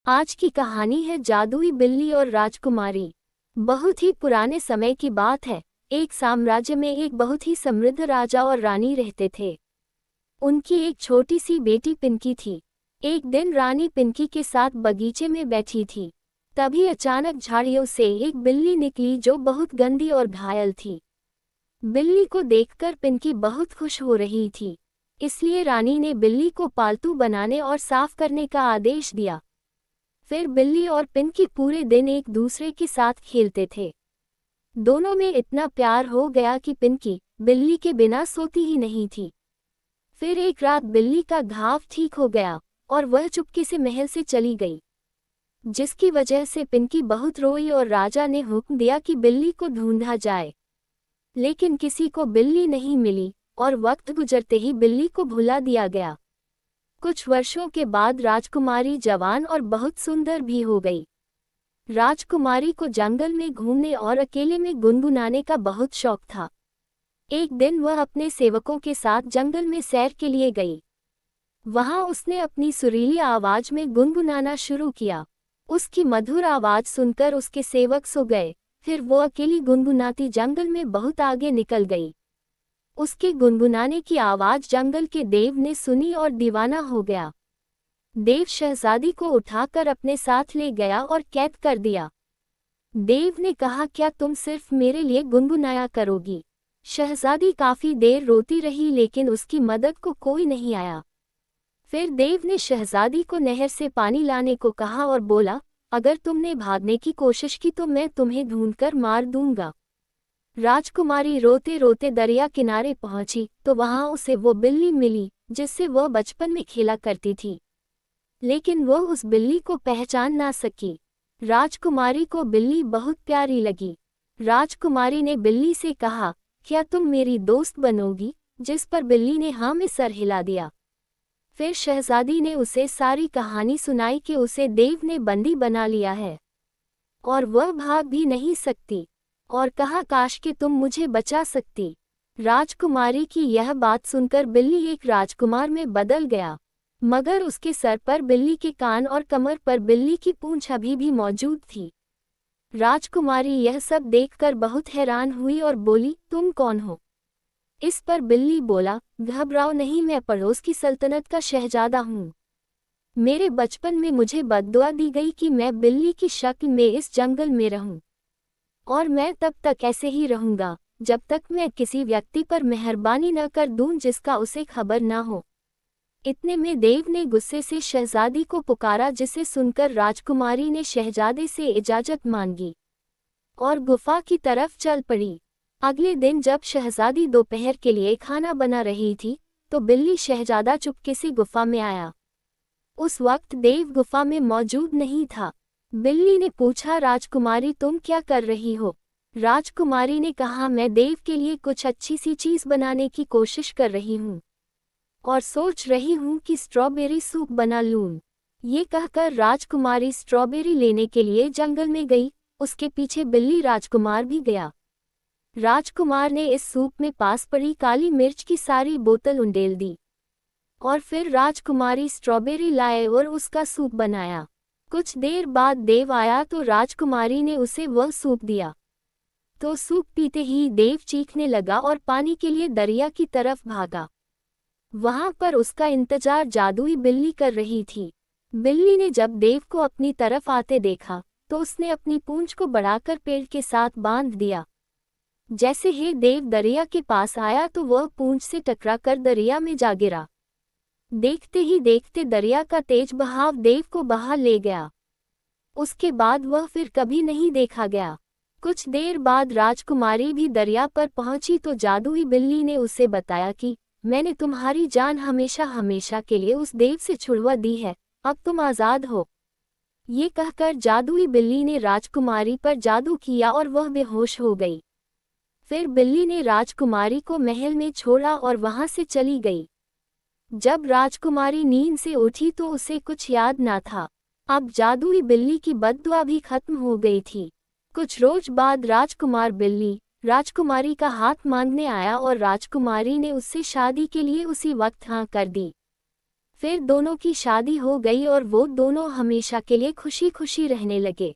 आज की कहानी है जादुई बिल्ली और राजकुमारी। बहुत ही पुराने समय की बात है। एक साम्राज्य में एक बहुत ही समृद्ध राजा और रानी रहते थे। उनकी एक छोटी सी बेटी पिंकी थी। एक दिन रानी पिंकी के साथ बगीचे में बैठी थी। तभी अचानक झाड़ियों से एक बिल्ली निकली जो बहुत गंदी और घायल थी। बिल्ली को देखकर पिंकी बहुत खुश हो रही थी, इसलिए रानी ने बिल्ली को पालतू बनाने और साफ करने का आदेश दिया। फिर बिल्ली और पिंकी पूरे दिन एक दूसरे के साथ खेलते थे। दोनों में इतना प्यार हो गया कि पिंकी बिल्ली के बिना सोती ही नहीं थी। फिर एक रात बिल्ली का घाव ठीक हो गया और वह चुपके से महल से चली गई, जिसकी वजह से पिंकी बहुत रोई और राजा ने हुक्म दिया कि बिल्ली को ढूंढा जाए। लेकिन किसी को बिल्ली नहीं मिली और वक्त गुजरते ही बिल्ली को भुला दिया गया। कुछ वर्षों के बाद राजकुमारी जवान और बहुत सुंदर भी हो गई। राजकुमारी को जंगल में घूमने और अकेले में गुनगुनाने का बहुत शौक था। एक दिन वह अपने सेवकों के साथ जंगल में सैर के लिए गई। वहां उसने अपनी सुरीली आवाज में गुनगुनाना शुरू किया। उसकी मधुर आवाज सुनकर उसके सेवक सो गए। फिर वो अकेली गुनगुनाती जंगल में बहुत आगे निकल गई। उसके गुनगुनाने की आवाज जंगल के देव ने सुनी और दीवाना हो गया। देव शहजादी को उठाकर अपने साथ ले गया और कैद कर दिया। देव ने कहा, क्या तुम सिर्फ मेरे लिए गुनगुनाया करोगी? शहजादी काफी देर रोती रही लेकिन उसकी मदद को कोई नहीं आया। फिर देव ने शहजादी को नहर से पानी लाने को कहा और बोला, अगर तुमने भागने की कोशिश की तो मैं तुम्हें ढूंढकर मार दूंगा। राजकुमारी रोते रोते दरिया किनारे पहुंची तो वहां उसे वो बिल्ली मिली जिससे वह बचपन में खेला करती थी। लेकिन वह उस बिल्ली को पहचान ना सकी। राजकुमारी को बिल्ली बहुत प्यारी लगी। राजकुमारी ने बिल्ली से कहा, क्या तुम मेरी दोस्त बनोगी? जिस पर बिल्ली ने हाँ में सर हिला दिया। फिर शहजादी ने उसे सारी कहानी सुनाई कि उसे देव ने बंदी बना लिया है और वह भाग भी नहीं सकती, और कहा, काश कि तुम मुझे बचा सकती। राजकुमारी की यह बात सुनकर बिल्ली एक राजकुमार में बदल गया, मगर उसके सर पर बिल्ली के कान और कमर पर बिल्ली की पूंछ अभी भी मौजूद थी। राजकुमारी यह सब देखकर बहुत हैरान हुई और बोली, तुम कौन हो? इस पर बिल्ली बोला, घबराओ नहीं, मैं पड़ोस की सल्तनत का शहजादा हूँ। मेरे बचपन में मुझे बद्दुआ दी गई कि मैं बिल्ली की शक्ल में इस जंगल में रहूं, और मैं तब तक ऐसे ही रहूंगा जब तक मैं किसी व्यक्ति पर मेहरबानी न कर दूं जिसका उसे खबर न हो। इतने में देव ने गुस्से से शहजादी को पुकारा, जिसे सुनकर राजकुमारी ने शहजादे से इजाजत मांगी और गुफा की तरफ चल पड़ी। अगले दिन जब शहजादी दोपहर के लिए खाना बना रही थी तो बिल्ली शहजादा चुपके से गुफा में आया। उस वक्त देव गुफा में मौजूद नहीं था। बिल्ली ने पूछा, राजकुमारी तुम क्या कर रही हो? राजकुमारी ने कहा, मैं देव के लिए कुछ अच्छी सी चीज बनाने की कोशिश कर रही हूँ और सोच रही हूँ कि स्ट्रॉबेरी सूप बना लूँ। ये कहकर राजकुमारी स्ट्रॉबेरी लेने के लिए जंगल में गई। उसके पीछे बिल्ली राजकुमार भी गया। राजकुमार ने इस सूप में पास पड़ी काली मिर्च की सारी बोतल उंडेल दी और फिर राजकुमारी स्ट्रॉबेरी लाए और उसका सूप बनाया। कुछ देर बाद देव आया तो राजकुमारी ने उसे वह सूप दिया। तो सूप पीते ही देव चीखने लगा और पानी के लिए दरिया की तरफ भागा। वहां पर उसका इंतजार जादुई बिल्ली कर रही थी। बिल्ली ने जब देव को अपनी तरफ आते देखा तो उसने अपनी पूंछ को बढ़ाकर पेड़ के साथ बांध दिया। जैसे ही देव दरिया के पास आया तो वह पूंछ से टकराकर दरिया में जा गिरा। देखते ही देखते दरिया का तेज बहाव देव को बहा ले गया। उसके बाद वह फिर कभी नहीं देखा गया। कुछ देर बाद राजकुमारी भी दरिया पर पहुंची तो जादुई बिल्ली ने उसे बताया कि मैंने तुम्हारी जान हमेशा हमेशा के लिए उस देव से छुड़वा दी है, अब तुम आज़ाद हो। ये कहकर जादुई बिल्ली ने राजकुमारी पर जादू किया और वह बेहोश हो गई। फिर बिल्ली ने राजकुमारी को महल में छोड़ा और वहां से चली गई। जब राजकुमारी नींद से उठी तो उसे कुछ याद ना था। अब जादुई बिल्ली की बद्दुआ भी खत्म हो गई थी। कुछ रोज बाद राजकुमार बिल्ली राजकुमारी का हाथ मांगने आया और राजकुमारी ने उससे शादी के लिए उसी वक्त हाँ कर दी। फिर दोनों की शादी हो गई और वो दोनों हमेशा के लिए खुशी खुशी रहने लगे।